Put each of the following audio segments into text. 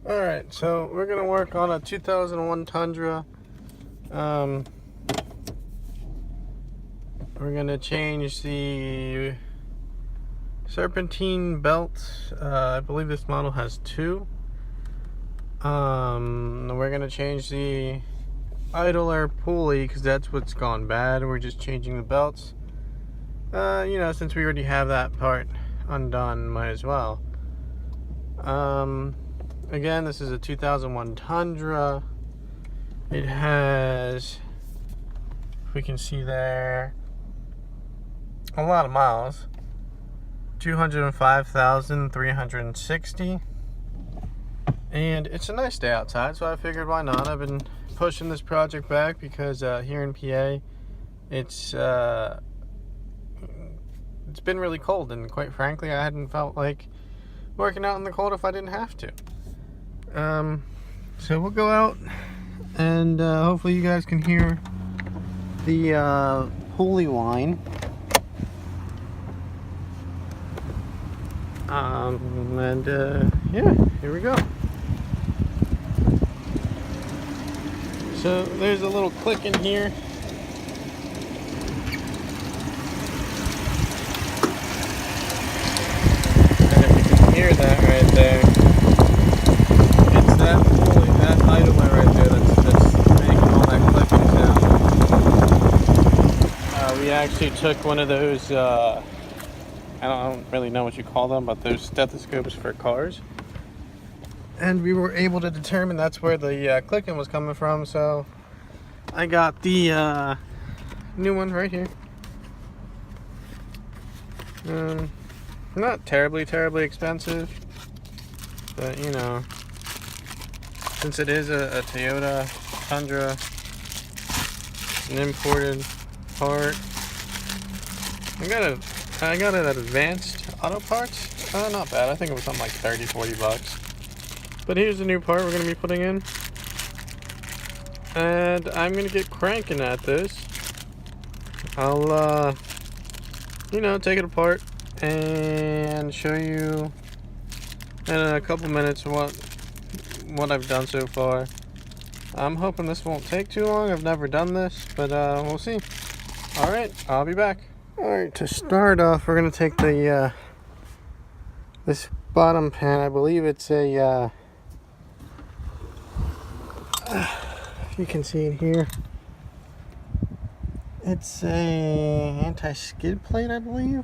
Alright, so we're going to work on a 2001 Tundra. We're going to change the Serpentine belt. I believe this model has two. We're going to change the idler pulley because that's what's gone bad. We're just changing the belts. Since we already have that part undone, might as well. Again, this is a 2001 Tundra. It has, if we can see there, a lot of miles. 205,360. And it's a nice day outside, so I figured why not. I've been pushing this project back because here in PA, it's been really cold, and quite frankly, I hadn't felt like working out in the cold if I didn't have to. So we'll go out and hopefully you guys can hear the pulley whine. Yeah, here we go. So there's a little click in here. And if you can hear that right there, it's that pulley, that idler right there that's making all that clicking sound. We actually took one of those, I don't really know what you call them, but those stethoscopes for cars. And we were able to determine that's where the clicking was coming from, so I got the new one right here. Not terribly expensive, but since it is a Toyota Tundra, an imported part, I got it at Advanced Auto Parts. Not bad. I think it was something like 30-40 bucks. But here's the new part we're going to be putting in. And I'm going to get cranking at this. I'll, take it apart and show you in a couple minutes what I've done so far. I'm hoping this won't take too long. I've never done this, but we'll see. Alright, I'll be back. Alright, to start off, we're going to take the this bottom pan. I believe it's a you can see it here. It's a anti-skid plate, I believe,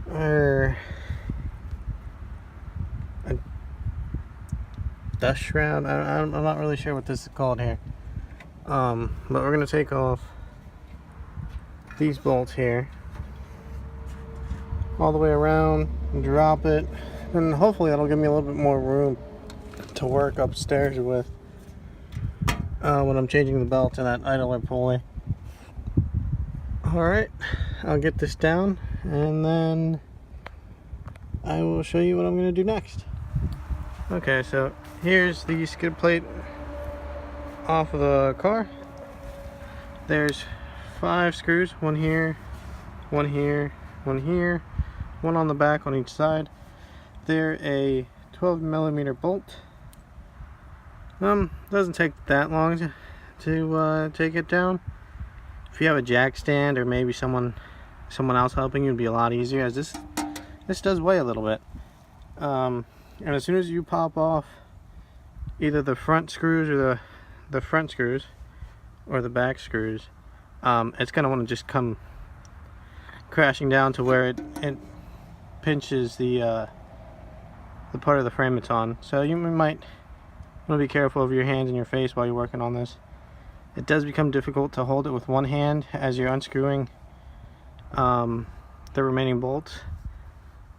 or a dust shroud. I'm not really sure what this is called here. But we're gonna take off these bolts here all the way around and drop it, and hopefully that'll give me a little bit more room to work upstairs with when I'm changing the belt to that idler pulley. Alright, I'll get this down and then I will show you what I'm going to do next. Okay, so here's the skid plate off of the car. There's 5 screws, one here, one here, one here, one on the back on each side. They're a 12mm bolt. Doesn't take that long to take it down. If you have a jack stand or maybe someone else helping you, it'd be a lot easier, as this does weigh a little bit. And as soon as you pop off either the front screws or the front screws or the back screws, it's gonna want to just come crashing down to where it pinches the part of the frame it's on. So you might want to be careful of your hands and your face while you're working on this. It does become difficult to hold it with one hand as you're unscrewing the remaining bolts.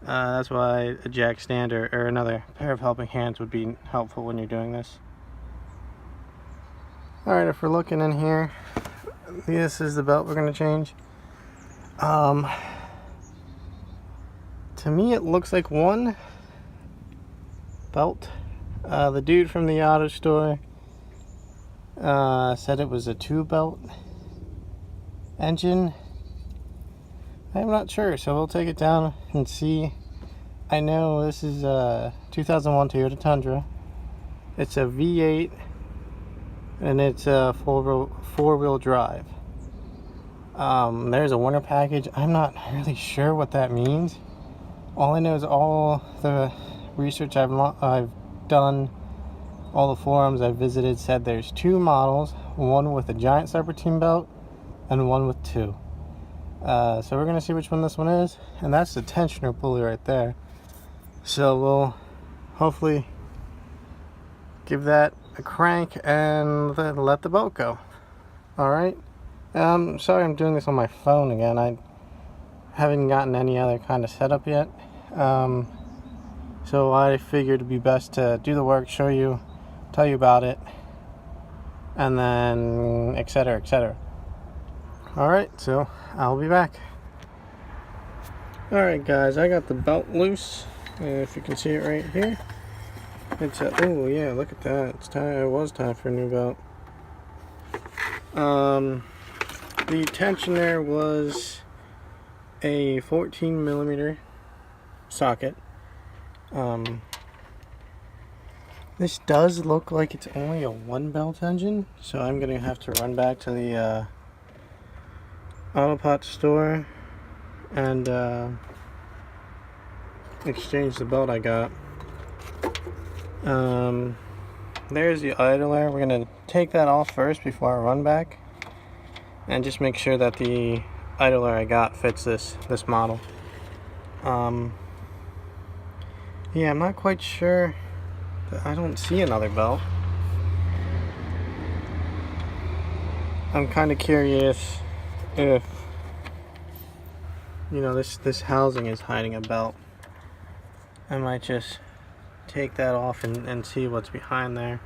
That's why a jack stand or another pair of helping hands would be helpful when you're doing this. Alright, if we're looking in here, this is the belt we're going to change. To me it looks like one belt. The dude from the auto store said it was a 2-belt engine. I'm not sure, so we'll take it down and see I know this is a 2001 Toyota Tundra. It's a V8 and it's a four-wheel drive. There's a winter package. I'm not really sure what that means. All I know is all the research I've done, all the forums I've visited said there's two models, one with a giant serpentine belt and one with two. So we're gonna see which one this one is, and that's the tensioner pulley right there. So we'll hopefully give that a crank and let the boat go. Alright. Sorry I'm doing this on my phone again. I haven't gotten any other kind of setup yet. So I figured it'd be best to do the work, show you, tell you about it, and then etc, etc. Alright, so I'll be back. Alright guys, I got the belt loose. If you can see it right here. It's a, oh yeah, look at that. It's time, it was time for a new belt. The tensioner was a 14mm socket. This does look like it's only a one belt engine, so I'm gonna have to run back to the Autopot store and exchange the belt I got. There's the idler. We're gonna take that off first before I run back and just make sure that the idler I got fits this model. Yeah, I'm not quite sure. I don't see another belt. I'm kind of curious if, you know, this housing is hiding a belt. I might just take that off and see what's behind there.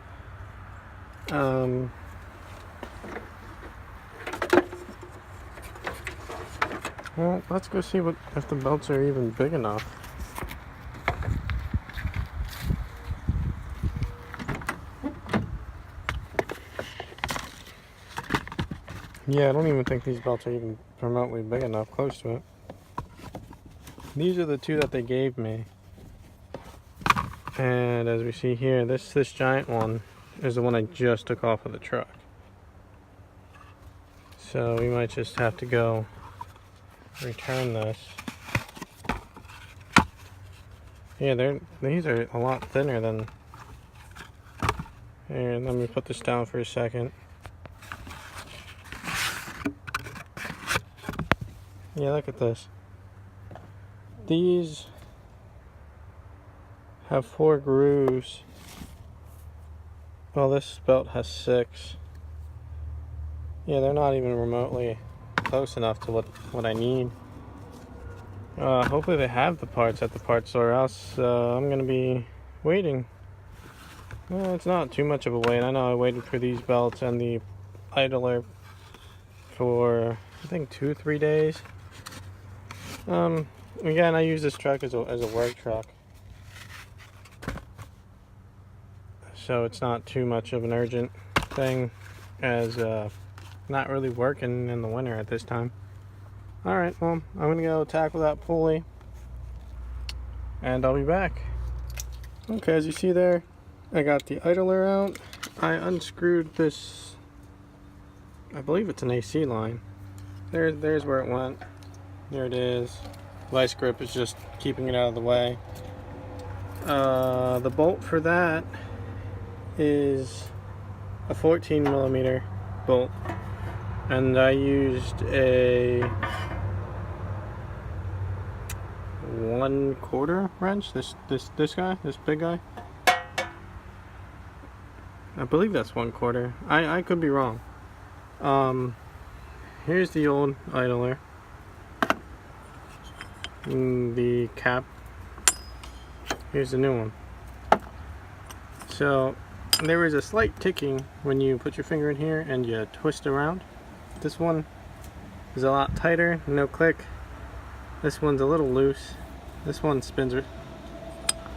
Well, let's go see if the belts are even big enough. Yeah, I don't even think these belts are even remotely big enough, close to it. These are the two that they gave me. And as we see here, this giant one is the one I just took off of the truck. So we might just have to go return this. Yeah, these are a lot thinner than... Here, let me put this down for a second. Yeah, look at this. These have 4 grooves. Well, this belt has 6. Yeah, they're not even remotely close enough to what I need. Hopefully they have the parts at the parts store, else I'm gonna be waiting. Well, it's not too much of a wait. I know I waited for these belts and the idler for I think 2-3 days. Again, I use this truck as a work truck, so it's not too much of an urgent thing, as not really working in the winter at this time. Alright, well, I'm gonna go tackle that pulley and I'll be back. Okay, as you see there, I got the idler out. I unscrewed this, I believe it's an AC line. There's where it went. There it is. Vice grip is just keeping it out of the way. The bolt for that is a 14mm bolt, and I used a 1/4 wrench. This guy, this big guy. I believe that's 1/4. I could be wrong. Here's the old idler. The cap. Here's the new one. So there is a slight ticking when you put your finger in here and you twist around. This one is a lot tighter, no click. This one's a little loose. This one spins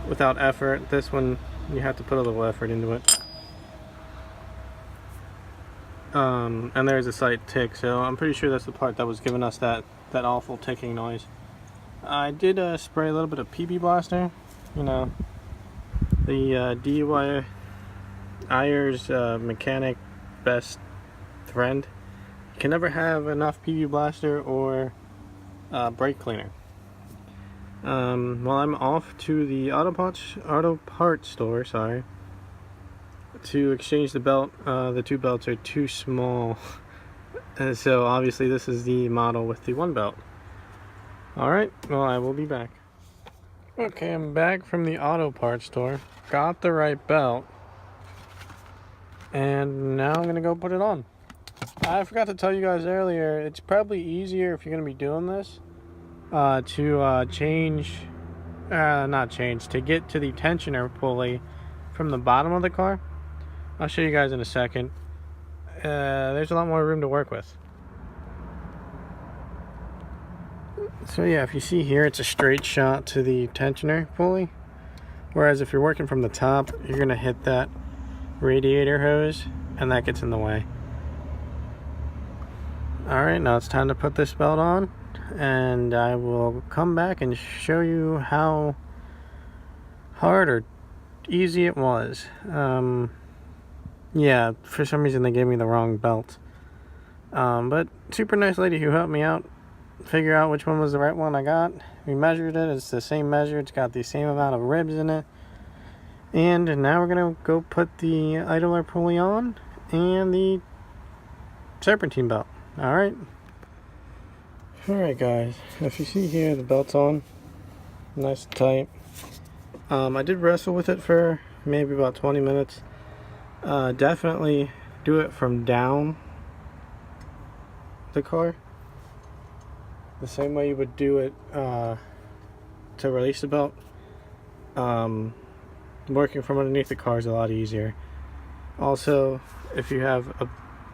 without effort. This one you have to put a little effort into it. And there's a slight tick, so I'm pretty sure that's the part that was giving us that awful ticking noise. I did spray a little bit of PB Blaster, you know, the DIYer's mechanic best friend. You can never have enough PB Blaster or brake cleaner. Well, I'm off to the auto parts store, sorry, to exchange the belt. The two belts are too small, and so obviously this is the model with the one belt. Alright, well, I will be back. Okay, I'm back from the auto parts store. Got the right belt, and now I'm gonna go put it on. I forgot to tell you guys earlier, it's probably easier if you're gonna be doing this to get to the tensioner pulley from the bottom of the car. I'll show you guys in a second. There's a lot more room to work with. So yeah, if you see here, it's a straight shot to the tensioner pulley, whereas if you're working from the top, you're gonna hit that radiator hose and that gets in the way. Alright, now it's time to put this belt on, and I will come back and show you how hard or easy it was. Yeah, for some reason they gave me the wrong belt, but super nice lady who helped me out figure out which one was the right one I got. We measured it, it's the same measure, it's got the same amount of ribs in it, and now we're gonna go put the idler pulley on and the serpentine belt. Alright guys, if you see here, the belt's on nice and tight. I did wrestle with it for maybe about 20 minutes. Definitely do it from down the car, the same way you would do it to release the belt. Working from underneath the car is a lot easier. Also, if you have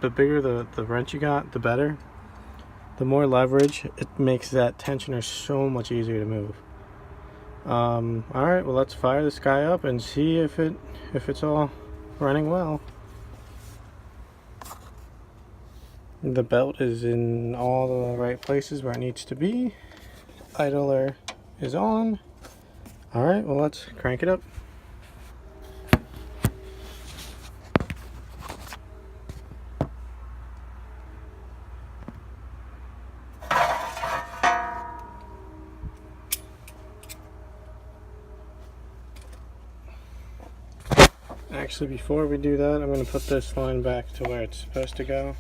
the bigger the wrench you got, the better. The more leverage, it makes that tensioner so much easier to move. Alright, well, let's fire this guy up and see if it's all running well. The belt is in all the right places where it needs to be. Idler is on. Alright, well, let's crank it up. Actually, before we do that, I'm going to put this line back to where it's supposed to go.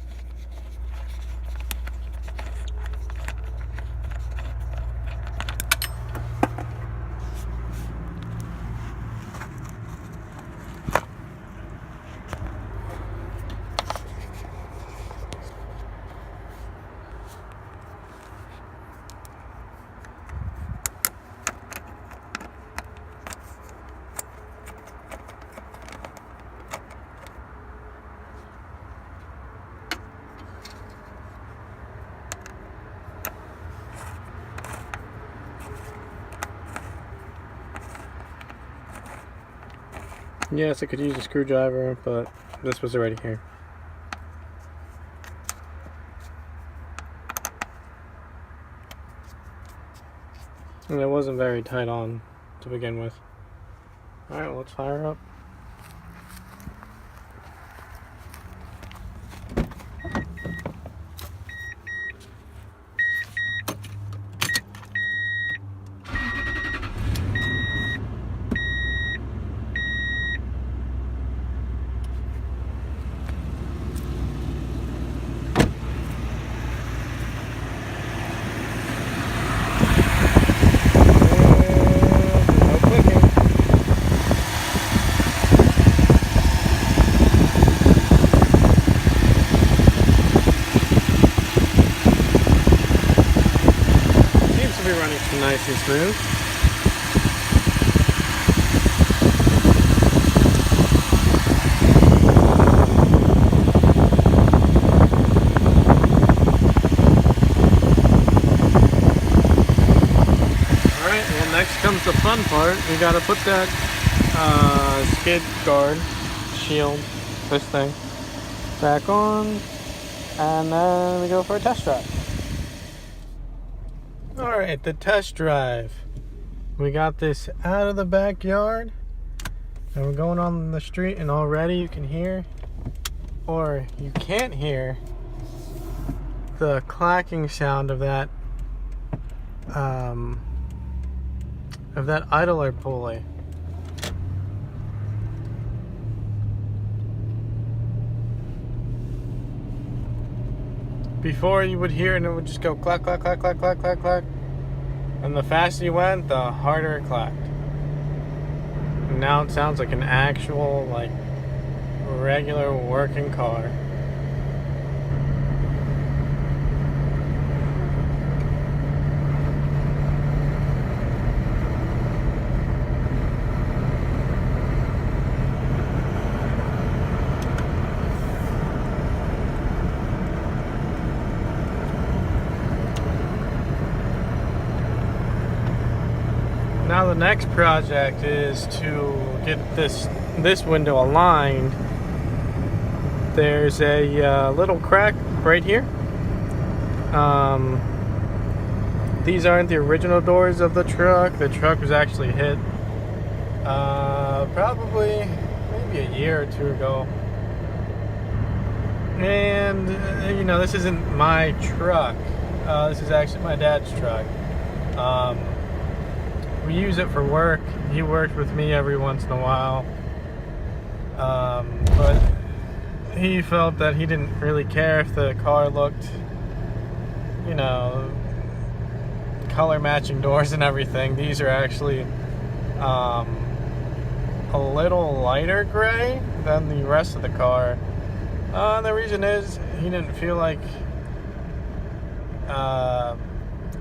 Yes, I could use a screwdriver, but this was already here. And it wasn't very tight on to begin with. Alright, well, let's fire up. Nice and smooth. Alright, well, next comes the fun part. We gotta put that skid guard, shield, this thing, back on, and then we go for a test drive. Alright, the test drive. We got this out of the backyard and we're going on the street, and already you can hear, or you can't hear, the clacking sound of that idler pulley. Before you would hear it and it would just go clack, clack, clack, clack, clack, clack, clack. And the faster you went, the harder it clacked. And now it sounds like an actual, like, regular working car. Now the next project is to get this window aligned. There's a little crack right here. These aren't the original doors of the truck. The truck was actually hit probably maybe a year or two ago. And you know, this isn't my truck. This is actually my dad's truck. We use it for work. He worked with me every once in a while. But he felt that he didn't really care if the car looked, you know, color matching doors and everything. These are actually a little lighter gray than the rest of the car. The reason is he didn't feel like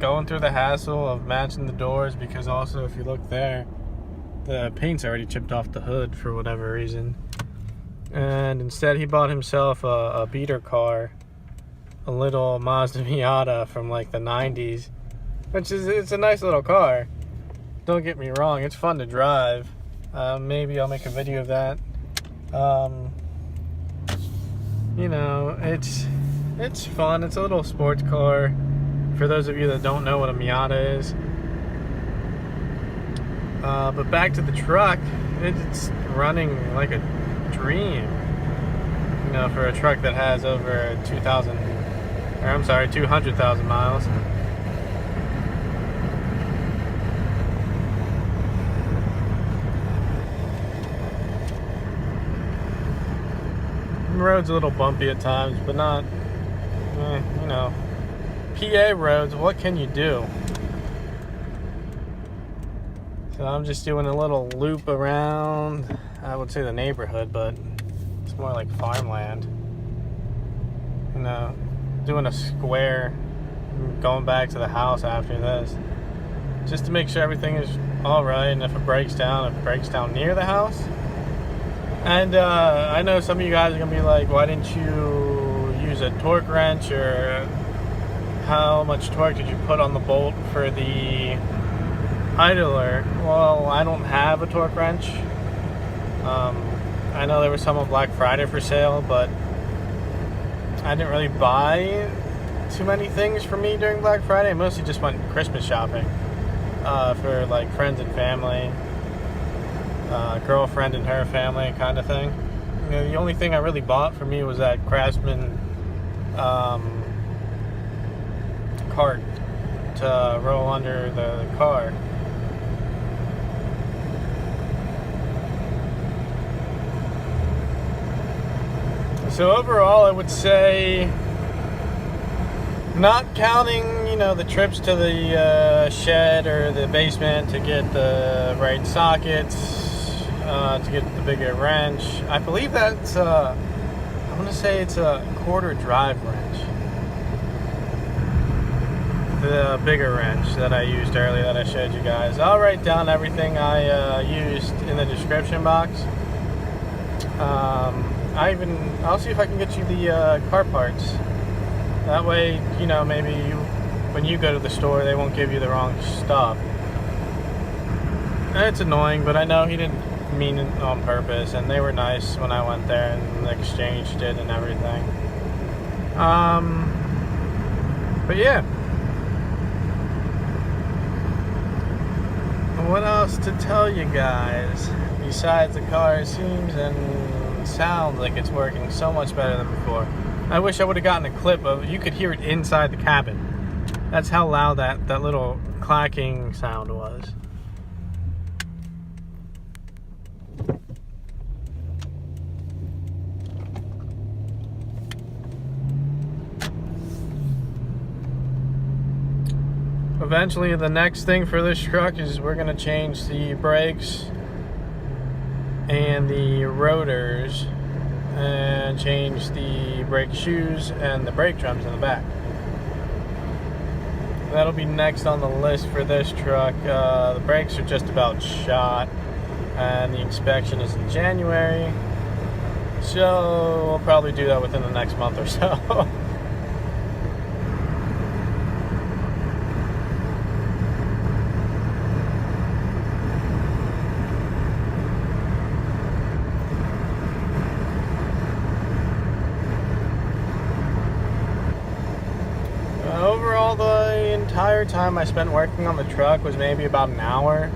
going through the hassle of matching the doors, because also if you look there, the paint's already chipped off the hood for whatever reason. And instead he bought himself a beater car, a little Mazda Miata from like the 90s, which is, it's a nice little car. Don't get me wrong, it's fun to drive. Maybe I'll make a video of that. You know, it's fun. It's a little sports car. For those of you that don't know what a Miata is. But back to the truck, it's running like a dream. You know, for a truck that has over 200,000 miles. The road's a little bumpy at times, but not, you know. PA roads, what can you do? So I'm just doing a little loop around, I would say the neighborhood, but it's more like farmland. You know, doing a square, going back to the house after this, just to make sure everything is alright, and if it breaks down near the house. And I know some of you guys are going to be like, why didn't you use a torque wrench, or how much torque did you put on the bolt for the idler? Well, I don't have a torque wrench. I know there was some on Black Friday for sale, but I didn't really buy too many things for me during Black Friday. I mostly just went Christmas shopping for like friends and family, girlfriend and her family kind of thing. You know, the only thing I really bought for me was that Craftsman cart to roll under the car. So overall, I would say, not counting, you know, the trips to the shed or the basement to get the right sockets, to get the bigger wrench. I believe that's, I want to say it's a quarter drive wrench. The bigger wrench that I used earlier that I showed you guys. I'll write down everything I used in the description box. I'll see if I can get you the car parts. That way, you know, maybe when you go to the store, they won't give you the wrong stuff. And it's annoying, but I know he didn't mean it on purpose, and they were nice when I went there and exchanged it and everything. But yeah. what else to tell you guys? Besides, the car seems and sounds like it's working so much better than before. I wish I would have gotten a clip of, you could hear it inside the cabin. That's how loud that little clacking sound was. Eventually, the next thing for this truck is we're going to change the brakes and the rotors and change the brake shoes and the brake drums in the back. That'll be next on the list for this truck. The brakes are just about shot and the inspection is in January, so we'll probably do that within the next month or so. Overall, the entire time I spent working on the truck was maybe about an hour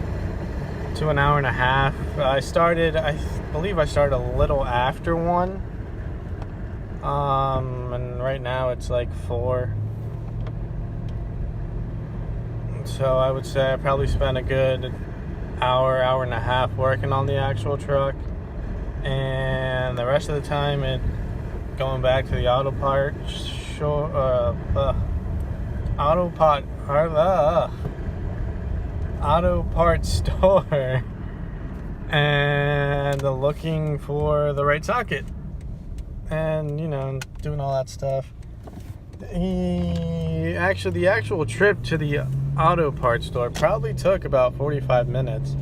to an hour and a half. I believe I started a little after 1. And right now it's like 4. So I would say I probably spent a good hour and a half working on the actual truck. And the rest of the time going back to the auto parts store and looking for the right socket and doing all that stuff. The actual trip to the auto parts store probably took about 45 minutes.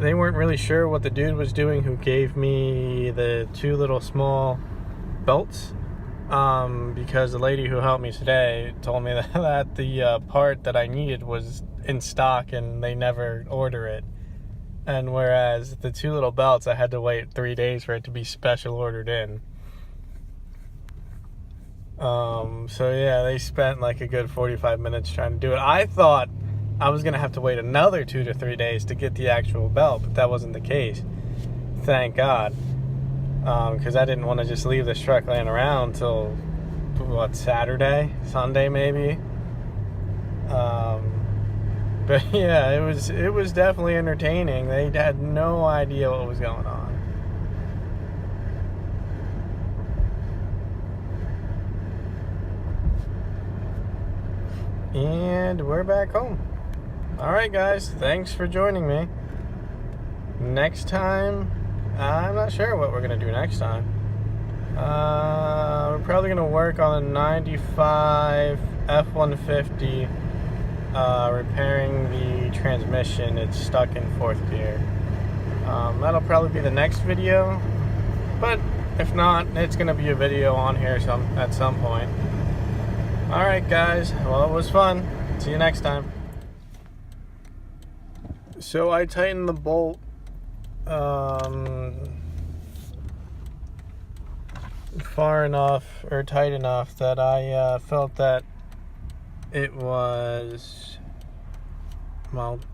They weren't really sure what the dude was doing who gave me the 2 little small belts. Because the lady who helped me today told me that the part that I needed was in stock and they never order it. And whereas the 2 little belts, I had to wait 3 days for it to be special ordered in. So yeah, they spent like a good 45 minutes trying to do it. I thought I was going to have to wait another 2 to 3 days to get the actual belt, but that wasn't the case. Thank God. Because I didn't want to just leave this truck laying around till Sunday maybe. But yeah, it was definitely entertaining. They had no idea what was going on. And we're back home. Alright guys, thanks for joining me. Next time, I'm not sure what we're going to do next time. We're probably going to work on a 95 F-150, repairing the transmission. It's stuck in 4th gear. That'll probably be the next video, but if not, it's going to be a video on here at some point. Alright guys, well, it was fun. See you next time. So I tightened the bolt far enough or tight enough that I felt that it was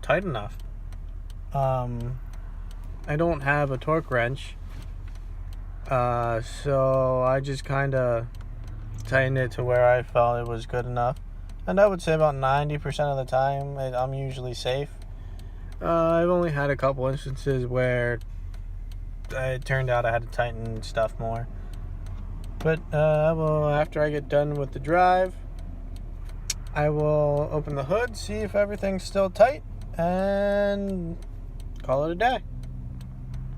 tight enough. I don't have a torque wrench, so I just kind of tightened it to where I felt it was good enough, and I would say about 90% of the time I'm usually safe. I've only had a couple instances where it turned out I had to tighten stuff more. But after I get done with the drive, I will open the hood, see if everything's still tight, and call it a day.